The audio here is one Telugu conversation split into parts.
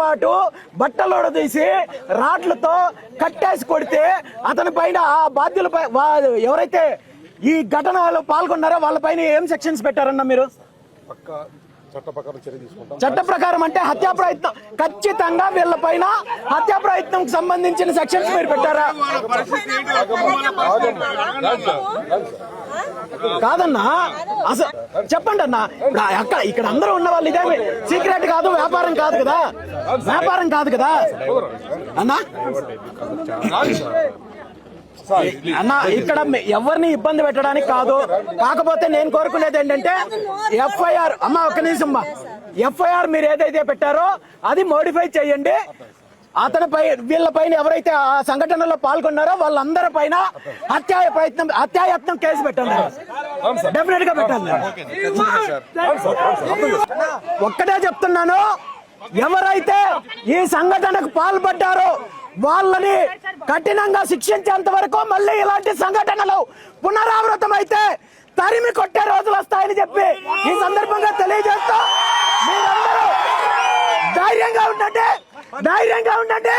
పాటు బట్టలు తీసి రాడ్లతో కట్టేసి కొడితే అతని పైన ఆ బాధ్యులపై ఎవరైతే ఈ ఘటనలో పాల్గొన్నారో వాళ్ళపైన ఏం సెక్షన్స్ పెట్టారన్న మీరు? చట్ట ప్రకారం అంటే హత్యా ప్రయత్నం, ఖచ్చితంగా వీళ్ళపైన హత్యా ప్రయత్నం సంబంధించిన సెక్షన్స్ మీరు పెట్టారా? కాదన్నా, అసలు చెప్పండి అన్న. ఇక్కడ అందరూ ఉన్న వాళ్ళు ఇదేమి సీక్రెట్ కాదు, వ్యాపారం కాదు కదా, వ్యాపారం కాదు కదా అన్నా. అన్న ఇక్కడ ఎవరిని ఇబ్బంది పెట్టడానికి కాదు. కాకపోతే నేను కోరుకునేది ఏంటంటే ఎఫ్ఐఆర్, అమ్మ ఒక్క నిమిషం, ఎఫ్ఐఆర్ మీరు ఏదైతే పెట్టారో అది మోడిఫై చేయండి. అతనిపై వీళ్ళపైన ఎవరైతే ఆ సంఘటనలో పాల్గొన్నారో వాళ్ళందరి పైన హత్యాయత్నం కేసు పెట్టండి, డెఫినెట్ గా పెట్టండి. ఒక్కటే చెప్తున్నాను, ఎవరైతే ఈ సంఘటనకు పాల్పడ్డారో వాళ్ళని కఠినంగా శిక్షించేంత వరకు మళ్ళీ ఇలాంటి సంఘటనలు పునరావృతం అయితే తరిమి కొట్టే రోజులు వస్తాయని చెప్పి ఈ సందర్భంగా తెలియజేస్తూ మీరందరూ ధైర్యంగా ఉండండి,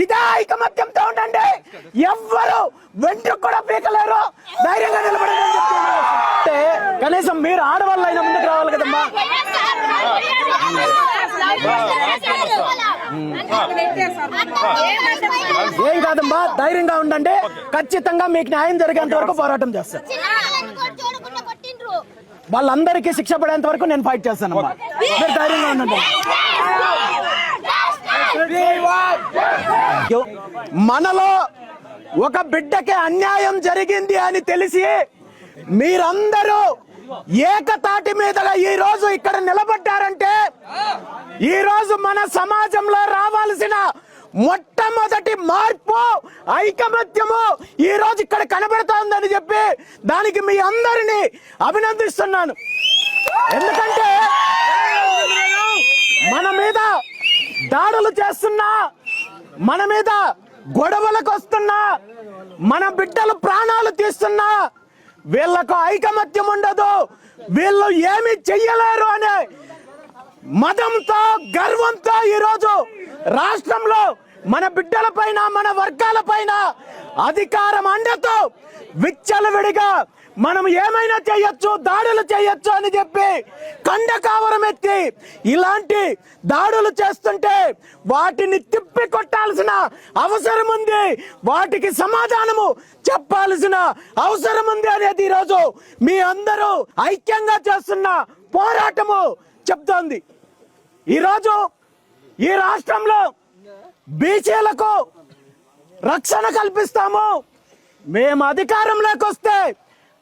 ఇదే ఐకమత్యంతో ఉండండి. ఎవ్వరు వెంట్రుకు కూడా పీకలేరు, ధైర్యంగా నిలబడండి. అంటే కనీసం మీరు ఆడవాళ్ళు అయినా ముందుకు రావాలి కదమ్మా. ఏం కాదమ్మా, ధైర్యంగా ఉండండి. ఖచ్చితంగా మీకు న్యాయం జరిగేంత వరకు పోరాటం చేస్తాను. వాళ్ళందరికీ శిక్ష పడేంత వరకు నేను ఫైట్ చేస్తానమ్మా. మీరు ధైర్యంగా ఉండండి. మనలో ఒక బిడ్డకి అన్యాయం జరిగింది అని తెలిసి మీరందరూ ఏకతాటి మీదగా ఈ రోజు ఇక్కడ నిలబడ్డారంటే ఈ రోజు మన సమాజంలో రావాల్సిన మొట్టమొదటి మార్పు, ఐకమత్యము ఈ రోజు ఇక్కడ కనబడుతోందని చెప్పి దానికి మీ అందరినీ అభినందిస్తున్నాను. ఎందుకంటే మన మీద దాడులు చేస్తున్నా, మన మీద గొడవలకు వస్తున్నా, మన బిడ్డలు ప్రాణాలు తీస్తున్నా వీళ్లకు ఐకమత్యం ఉండదు, వీళ్ళు ఏమి చెయ్యలేరు అనే మదంతో, గర్వంతో ఈరోజు రాష్ట్రంలో మన బిడ్డల పైన, మన వర్గాల పైన అధికారం అండతో విచ్చలవిడిగా మనం ఏమైనా చేయొచ్చు, దాడులు చేయొచ్చు అని చెప్పి కండకావరం ఎత్తి ఇలాంటి దాడులు చేస్తుంటే వాటిని తిప్పి కొట్టాల్సిన అవసరం ఉంది, వాటికి సమాధానము చెప్పాల్సిన అవసరం ఉంది అనేది ఈరోజు మీ అందరూ ఐక్యంగా చేస్తున్న పోరాటము చెప్తోంది. ఈరోజు ఈ రాష్ట్రంలో బీసీలకు రక్షణ కల్పిస్తాము, మేము అధికారంలోకి వస్తే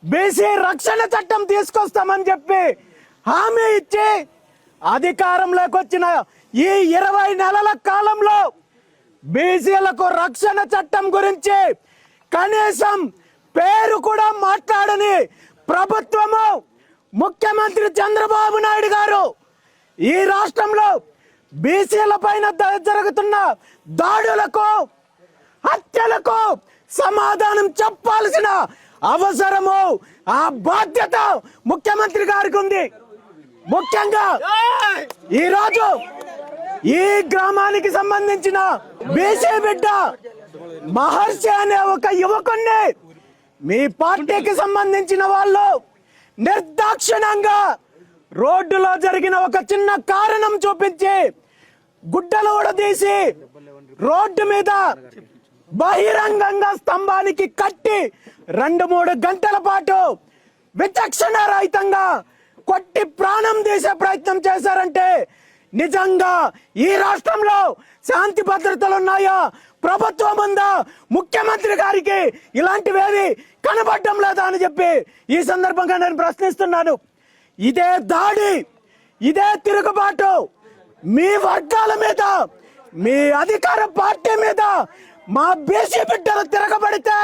బీసీ రక్షణ చట్టం తీసుకొస్తామని చెప్పి హామీ ఇచ్చి అధికారంలోకి వచ్చిన ఈ 20 నెలల కాలంలో బీసీలకు రక్షణ చట్టం గురించి కనీసం పేరు కూడా మాట్లాడని ప్రభుత్వము, ముఖ్యమంత్రి చంద్రబాబు నాయుడు గారు ఈ రాష్ట్రంలో బీసీల పైన జరుగుతున్న దాడులకు, హత్యలకు సమాధానం చెప్పాల్సిన అవసరము, ఆ బాధ్యత ముఖ్యమంత్రి గారికి ఉంది. ముఖ్యంగా ఈరోజు ఈ గ్రామానికి సంబంధించిన బీసీ బిడ్డ మహర్షి అనే ఒక యువకుణ్ణి మీ పార్టీకి సంబంధించిన వాళ్ళు నిర్దాక్షిణ్యంగా రోడ్డులో జరిగిన ఒక చిన్న కారణం చూపించి గుడ్డలు ఊడదీసి రోడ్డు మీద బహిరంగంగా స్తంభానికి కట్టి 2-3 గంటల పాటు విచక్షణ రహితంగా కొట్టి ప్రాణం తీసే ప్రయత్నం చేశారంటే నిజంగా ఈ రాష్ట్రంలో శాంతి భద్రతలు ఉన్నాయా, ప్రభుత్వం ఉందా, ముఖ్యమంత్రి గారికి ఇలాంటివేవి కనబడటం లేదా అని చెప్పి ఈ సందర్భంగా నేను ప్రశ్నిస్తున్నాను. ఇదే దాడి, ఇదే తిరుగుబాటు మీ వర్గాల మీద, మీ అధికార పార్టీ మీద మా బీసీ బిడ్డలు తిరగబడితే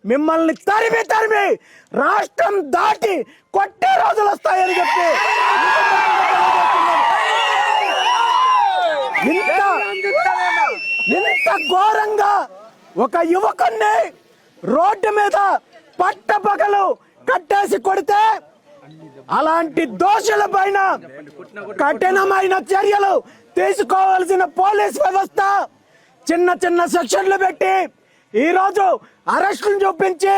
మిమ్మల్ని తరిమి రాష్ట్రం దాటి కొట్టే రోజులు వస్తాయని చెప్పి ఇంత ఘోరంగా ఒక యువకుణ్ణి రోడ్డు మీద పట్టపగలు కట్టేసి కొడితే అలాంటి దోషుల పైన కఠినమైన చర్యలు తీసుకోవాల్సిన పోలీస్ వ్యవస్థ చిన్న చిన్న సెక్షన్లు పెట్టి ఈరోజు అరెస్టులు చూపించి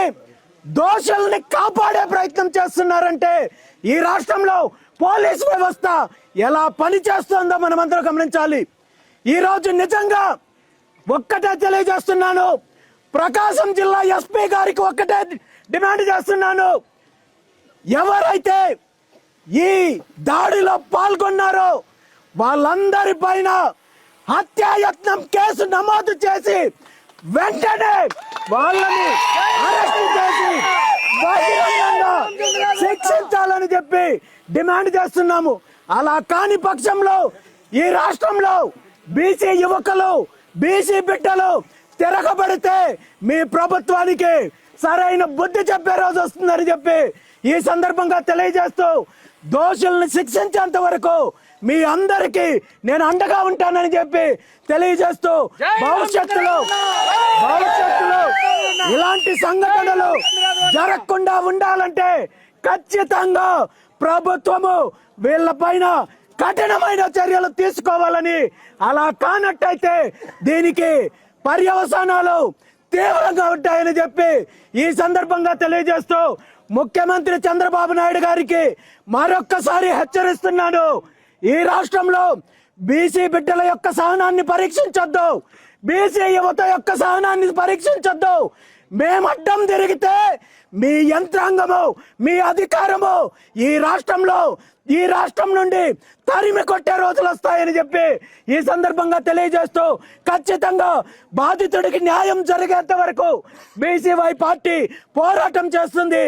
దోషుల్ని కాపాడే ప్రయత్నం చేస్తున్నారంటే ఈ రాష్ట్రంలో పోలీస్ వ్యవస్థ ఎలా పనిచేస్తుందో మనమందరం గమనించాలి. ఈరోజు నిజంగా ఒక్కటే తెలియజేస్తున్నాను, ప్రకాశం జిల్లా ఎస్పీ గారికి ఒక్కటే డిమాండ్ చేస్తున్నాను. ఎవరైతే ఈ దాడిలో పాల్గొన్నారో వాళ్ళందరి పైన హత్యాయత్నం కేసు నమోదు చేసి వెంటనే వాళ్ళని అరెస్ట్ చేసి బహిరంగంగా శిక్షించాలని చెప్పి డిమాండ్ చేస్తున్నాము. అలా కాని పక్షంలో ఈ రాష్ట్రంలో బీసీ యువకులు, బీసీ బిడ్డలు తిరగబడితే మీ ప్రభుత్వానికి సరైన బుద్ధి చెప్పే రోజు వస్తుందని చెప్పి ఈ సందర్భంగా తెలియజేస్తూ దోషుల్ని శిక్షించేంత వరకు మీ అందరికీ నేను అండగా ఉంటానని చెప్పి తెలియజేస్తూ భవిష్యత్తులో ఇలాంటి సంఘటనలు జరగకుండా ఉండాలంటే ఖచ్చితంగా ప్రభుత్వము వీళ్ళ పైన కఠినమైన చర్యలు తీసుకోవాలని, అలా కానట్టయితే దీనికి పర్యవసానాలు తీవ్రంగా ఉంటాయని చెప్పి ఈ సందర్భంగా తెలియజేస్తూ ముఖ్యమంత్రి చంద్రబాబు నాయుడు గారికి మరొక్కసారి హెచ్చరిస్తున్నాను. ఈ రాష్ట్రంలో బీసీ బిడ్డల యొక్క సహనాన్ని పరీక్షించొద్దు, బీసీ యువత యొక్క సహనాన్ని పరీక్షించొద్దు. మేము అడ్డం తిరిగితే మీ యంత్రాంగము, మీ అధికారము ఈ రాష్ట్రం నుండి తరిమి కొట్టే రోజులు వస్తాయని చెప్పి ఈ సందర్భంగా తెలియజేస్తూ ఖచ్చితంగా బాధితుడికి న్యాయం జరిగేంత వరకు బీసీవై పార్టీ పోరాటం చేస్తుంది.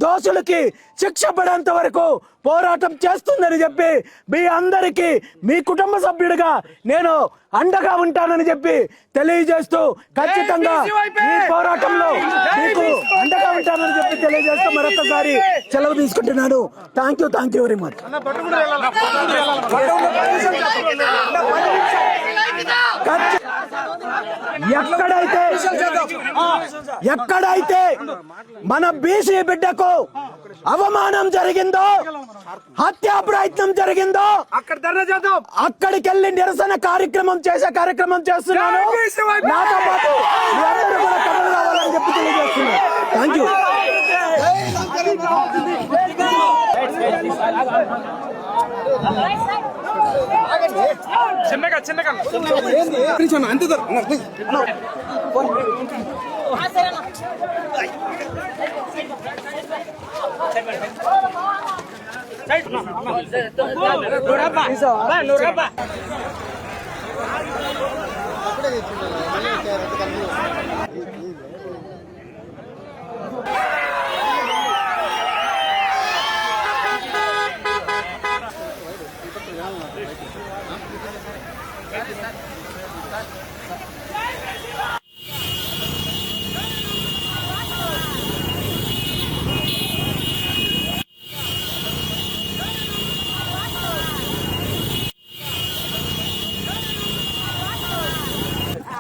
దోషులకి శిక్ష పడేంత వరకు పోరాటం చేస్తుందని చెప్పి మీ అందరికీ మీ కుటుంబ సభ్యుడిగా నేను అండగా ఉంటానని చెప్పి తెలియజేస్తూ ఖచ్చితంగా ఈ పోరాటంలో మీకు అండగా ఉంటానని చెప్పి తెలియజేస్తూ మరొకసారి సెలవు తీసుకుంటున్నాను. Thank you very much. ఎక్కడైతే మన బీసీ బిడ్డకు అవమానం జరిగిందో, హత్యా ప్రయత్నం జరిగిందో అక్కడికి వెళ్ళి నిరసన కార్యక్రమం చేస్తున్నాను. నాతో పాటు మీరందరూ కూడా కథలు రావాలని చెప్పి తెలియజేస్తున్నాను. Thank you. అంతే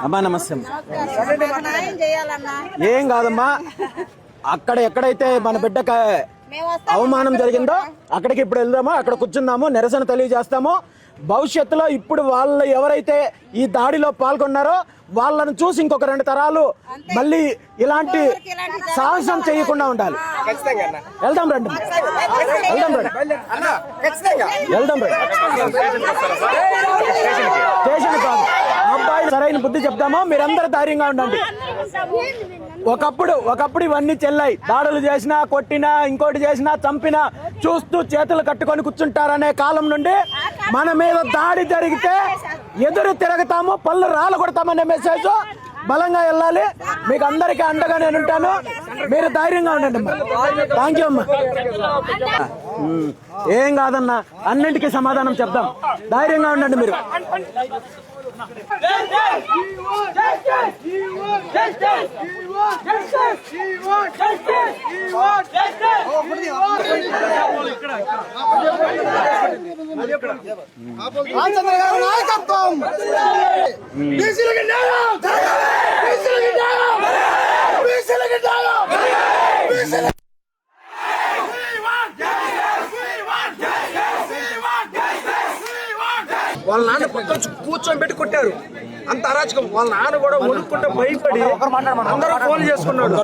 అమ్మా నమస్తే. ఏం కాదమ్మా, అక్కడ ఎక్కడైతే మన బిడ్డకి అవమానం జరిగిందో అక్కడికి ఇప్పుడు వెళ్దామో, అక్కడ కూర్చుందాము, నిరసన తెలియజేస్తాము. భవిష్యత్తులో ఇప్పుడు వాళ్ళు ఎవరైతే ఈ దాడిలో పాల్గొన్నారో వాళ్ళను చూసి ఇంకొక 2 తరాలు మళ్ళీ ఇలాంటి సాహసం చేయకుండా ఉండాలి. వెళ్దాం రండి. స్టేషన్ కాదు, అబ్బాయి సరైన బుద్ధి చెప్తామో, మీరందరూ ధైర్యంగా ఉండండి. ఒకప్పుడు ఇవన్నీ చెల్లాయి. దాడులు చేసినా, కొట్టినా, ఇంకోటి చేసినా, చంపినా చూస్తూ చేతులు కట్టుకొని కూర్చుంటారనే కాలం నుండి మన మీద దాడి జరిగితే ఎదురు తిరగతాము, పళ్ళు రాళ్ళు కొడతామనే మెసేజ్ బలంగా వెళ్ళాలి. మీకు అందరికీ అండగా నేను ఉంటాను. మీరు ధైర్యంగా ఉండండి అమ్మా. థ్యాంక్ యూ అమ్మా. ఏం కాదన్నా, అన్నింటికీ సమాధానం చెప్దాం. ధైర్యంగా ఉండండి మీరు. నాయకత్వం మొత్తం కూర్చొని పెట్టి కొట్టారు. అంత అరాచకం. వాళ్ళ నాన్న కూడా వణుక్కుంటే భయపడి అందరూ ఫోన్ చేసుకున్నాడు.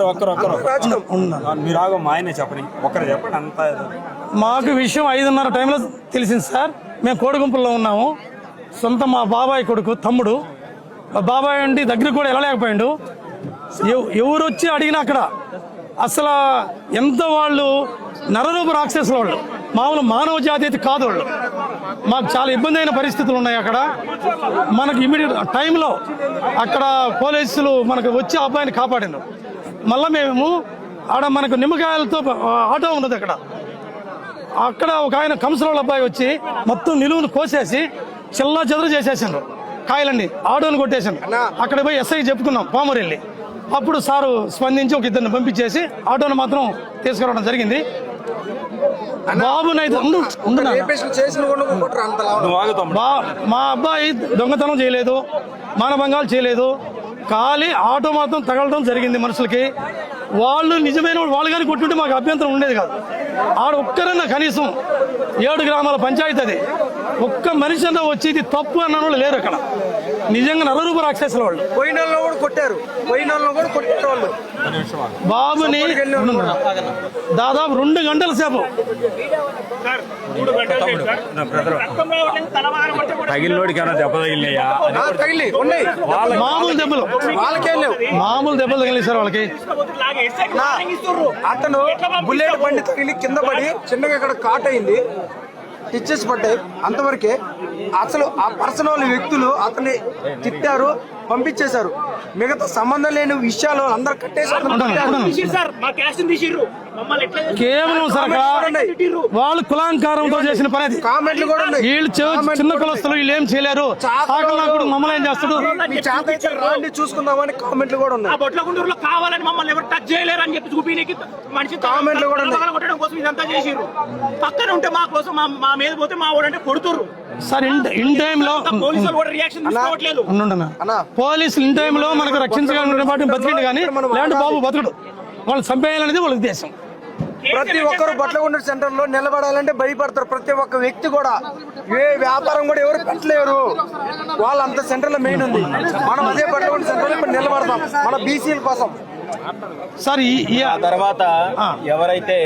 మీరు ఆగో మా ఆయనే చెప్పండి, ఒక్కరు చెప్పండి. అంత మాకు విషయం 5:30 టైంలో తెలిసింది సార్. మేము కోడిగుంపుల్లో ఉన్నాము. సొంత మా బాబాయ్ కొడుకు తమ్ముడు. మా బాబాయ్ అండి దగ్గరికి కూడా వెళ్ళలేకపోయాడు. ఎవరు వచ్చి అడిగినా అక్కడ అసలు ఎంత వాళ్ళు నరరూప రాక్షసుల వాళ్ళు, మామూలు మానవ జాతి అయితే కాదు వాళ్ళు. మాకు చాలా ఇబ్బంది అయిన పరిస్థితులు ఉన్నాయి అక్కడ. మనకు ఇమీడియట్ టైంలో అక్కడ పోలీసులు మనకు వచ్చి ఆ అబ్బాయిని కాపాడారు. మళ్ళీ మేము ఆడ మనకు నిమ్మకాయలతో ఆటో ఉన్నది అక్కడ ఒక ఆయన కంసలోళ్ళ అబ్బాయి వచ్చి మొత్తం నిలువును కోసేసి చిల్లా చెదరు చేసేసారు. కాయలన్నీ ఆటోను కొట్టేశాను. అక్కడ పోయి ఎస్ఐకి చెప్పుకున్నాం పామూరు వెళ్ళి. అప్పుడు సారు స్పందించి ఒక ఇద్దరిని పంపించేసి ఆటోను మాత్రం తీసుకురావడం జరిగింది. బాబునైతే మా అబ్బాయి దొంగతనం చేయలేదు, మానభంగాలు చేయలేదు. ఖాళీ ఆటో మాత్రం తగలడం జరిగింది మనుషులకి. వాళ్ళు నిజమైన వాళ్ళు కానీ కొట్టుంటే మాకు అభ్యంతరం ఉండేది కాదు. ఆడ ఒక్కరన్నా కనీసం 7 గ్రామాల పంచాయతీ అది ఒక్క మనిషి అన్న వచ్చి ఇది తప్పు అన్న వాళ్ళు లేరు అక్కడ. నిజంగా నరరూప రాక్షసుల వాళ్ళు. పోయిన కూడా కొట్టారు, వాళ్ళు బాబుని దాదాపు 2 గంటల సేపు తగిలినోడికి ఏమైనా దెబ్బ తగిలినాయా? మామూలు దెబ్బలు, మామూలు దెబ్బలు తగిలి సార్ వాళ్ళకి. అతను బుల్లెట్ బండి తగిలి కింద పడి చిన్నగా ఇక్కడ కాట్ అయింది, టిచ్చెస్ పడ్డాయి అంతవరకే. అసలు ఆ పర్సనల్ వ్యక్తులు అతన్ని తిట్టారు, పంపించేశారు. మిగతా సంబంధం లేని విషయాలు అందరు కట్టేసి కేవలం సార్ వాళ్ళు కులాంకారంతో చేసిన పని అది. కామెంట్లు కూడా ఉన్నాయి. వీళ్ళు చిన్న కులస్తులు, వీళ్ళు ఏం చేయలేరు, మమ్మల్ని ఏం చేస్తాడు చూసుకుందామని కామెంట్లు కూడా ఉన్నాయి. బొట్లగుంటూరులో కావాలని మమ్మల్ని ఎవరు టచ్ చేయలేరు అని చెప్పి చూపినికి మనిషి కామెంట్లు కూడా కొట్టడం కోసం ఇదంతా చేసిర్రు. పక్కన ఉంటే మా కోసం మా మీద పోతే మా వాడు అంటే కొడుతుర్రు సార్. ఇన్ టైంలో పోలీసులు కూడా రియాక్షన్ తీసుకోవట్లేదు. పోలీసులు ఇన్ టైంలో మనకు రక్షించగలిగిన వాటిని బతికిండు కానీ లేదంటే బాబు బతకడు. వాళ్ళు చంపేయాలనేది వాళ్ళ ఉద్దేశం. ప్రతి ఒక్కరు బట్లగుంట సెంటర్ లో నిలబడాలంటే భయపడతారు. ప్రతి ఒక్క వ్యక్తి కూడా ఏ వ్యాపారం కూడా ఎవరు పెట్టలేరు. వాళ్ళంత సెంటర్ లో మెయిన్ ఉంది. మనం అదే బట్లగుంట సెంటర్ లో ఇప్పుడు నిలబడతాం మన బీసీల కోసం. సార్ ఈ తర్వాత ఎవరైతే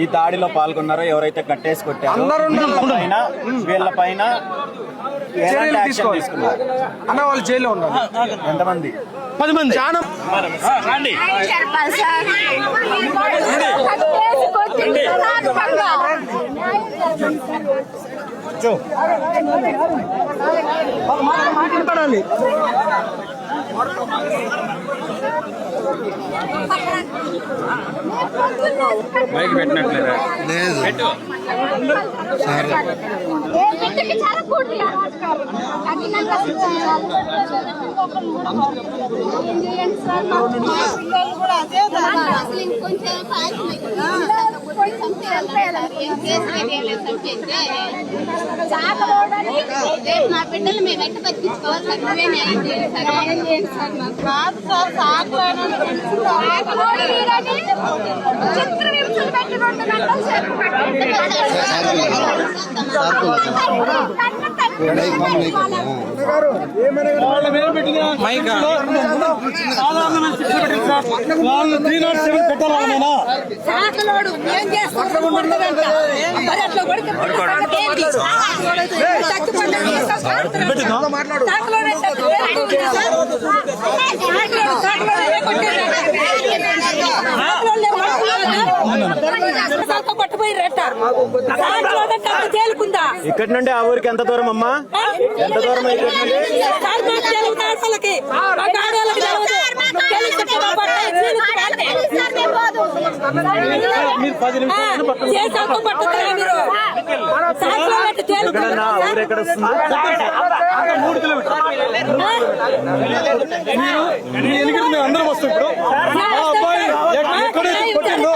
ఈ దాడిలో పాల్గొన్నారో, ఎవరైతే కట్టేసి కొట్టారో వీళ్ళ పైన అన్న వాళ్ళు జైల్లో ఉన్నారు. ఎంతమంది? 10 మంది. మాట్లాడాలి. మైక్ పెట్టినట్లేదా? లేదు. నా బిడ్డలు మేము ఎట్ట బతికించుకోవాలి సార్? వాళ్ళు 307 పెట్టాలన్నా ఇక్కడి నుండి ఆ ఊరికి ఎంత దూరం అమ్మా? ఎంత దూరం? మీరు 10 నిమిషాలు ఊరెక్కడ వస్తుంది? 3 కిలోమీటర్లు. మీరు అందరం వస్తాం. ఇప్పుడు మా అబ్బాయి ఎక్కడైతే కొట్టిందో